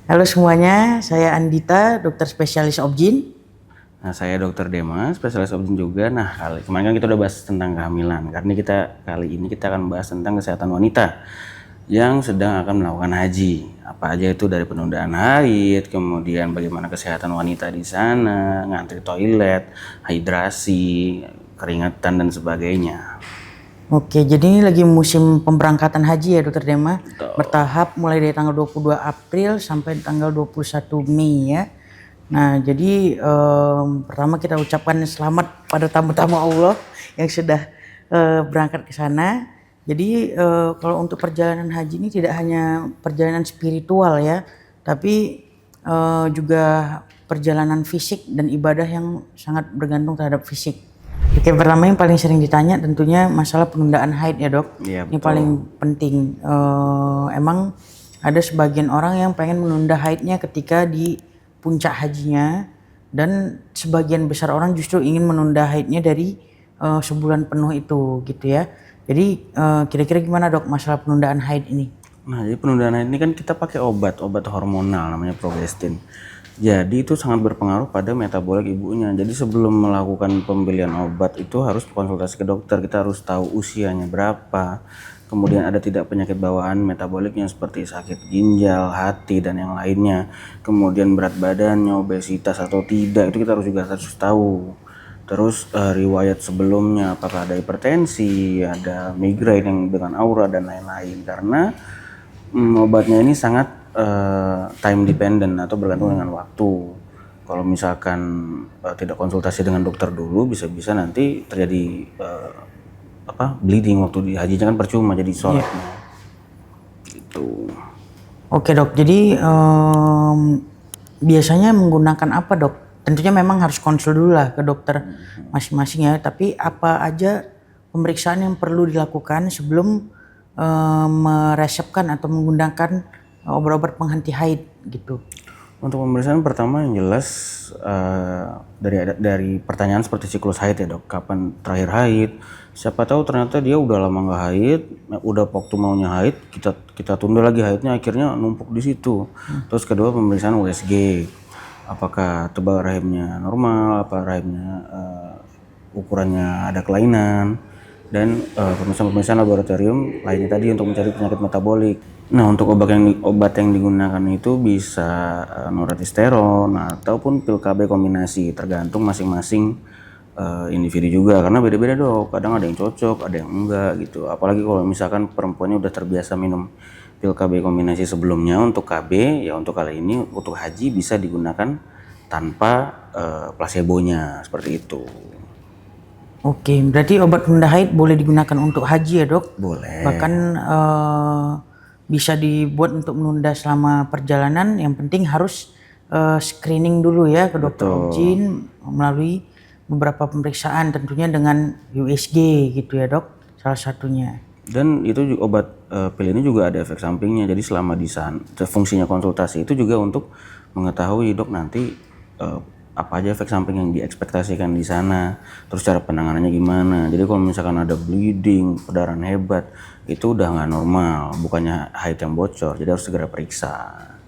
Halo semuanya, saya Andita, dokter spesialis objin. Nah, saya Dokter Demas, spesialis objin juga. Nah, kemarin kan kita udah bahas tentang kehamilan. Kali ini kita akan bahas tentang kesehatan wanita yang sedang akan melakukan haji. Apa aja itu dari penundaan haid, kemudian bagaimana kesehatan wanita di sana, ngantri toilet, hidrasi, keringetan dan sebagainya. Oke, jadi ini lagi musim pemberangkatan haji ya dokter Dema. Bertahap mulai dari tanggal 22 April sampai tanggal 21 Mei ya. Nah, jadi pertama kita ucapkan selamat pada tamu-tamu Allah yang sudah berangkat ke sana. Jadi kalau untuk perjalanan haji ini tidak hanya perjalanan spiritual ya, tapi juga perjalanan fisik dan ibadah yang sangat bergantung terhadap fisik. Oke, pertama yang paling sering ditanya tentunya masalah penundaan haid ya dok. Iya, Ini betul. paling penting. Emang ada sebagian orang yang pengen menunda haidnya ketika di puncak hajinya, dan sebagian besar orang justru ingin menunda haidnya dari sebulan penuh itu gitu ya. Jadi kira-kira gimana dok masalah penundaan haid ini? Nah, jadi penundaan haid ini kan kita pakai obat hormonal namanya progestin. Jadi itu sangat berpengaruh pada metabolik ibunya. Jadi sebelum melakukan pembelian obat itu harus konsultasi ke dokter. Kita harus tahu usianya berapa. Kemudian ada tidak penyakit bawaan metaboliknya seperti sakit ginjal, hati dan yang lainnya. Kemudian berat badannya, obesitas atau tidak, itu kita harus tahu. Terus riwayat sebelumnya apakah ada hipertensi, ada migrain yang dengan aura dan lain-lain. Karena obatnya ini sangat time dependent atau bergantung dengan waktu. Kalau misalkan tidak konsultasi dengan dokter dulu, bisa-bisa nanti terjadi bleeding waktu di hajinya, kan percuma jadi sholatnya. Gitu. Oke dok, jadi biasanya menggunakan apa dok? Tentunya memang harus konsul dulu lah ke dokter masing-masing ya. Tapi apa aja pemeriksaan yang perlu dilakukan sebelum meresepkan atau menggunakan obat-obat penghenti haid gitu? Untuk pemeriksaan pertama yang jelas dari pertanyaan seperti siklus haid ya dok, kapan terakhir haid? Siapa tahu ternyata dia udah lama nggak haid, udah waktu maunya haid, kita tunda lagi haidnya, akhirnya numpuk di situ. Terus kedua pemeriksaan USG, apakah tebal rahimnya normal, apa rahimnya ukurannya ada kelainan, dan pemeriksaan laboratorium lainnya tadi untuk mencari penyakit metabolik. Nah, untuk obat yang digunakan itu bisa noretisteron ataupun pil KB kombinasi, tergantung masing-masing individu juga, karena beda-beda dok. Kadang ada yang cocok, ada yang enggak gitu. Apalagi kalau misalkan perempuannya udah terbiasa minum pil KB kombinasi sebelumnya untuk KB, ya untuk kali ini untuk haji bisa digunakan tanpa placebonya, seperti itu. Oke, berarti obat penunda haid boleh digunakan untuk haji ya dok? Boleh. Bahkan bisa dibuat untuk menunda selama perjalanan. Yang penting harus screening dulu ya ke dokter objin melalui beberapa pemeriksaan, tentunya dengan USG gitu ya dok, salah satunya. Dan itu juga, obat pil ini juga ada efek sampingnya. Jadi selama di sana, fungsinya konsultasi itu juga untuk mengetahui dok nanti apa aja efek samping yang diekspektasikan di sana, terus cara penanganannya gimana. Jadi kalau misalkan ada bleeding, perdarahan hebat, itu udah nggak normal, bukannya haid yang bocor, jadi harus segera periksa.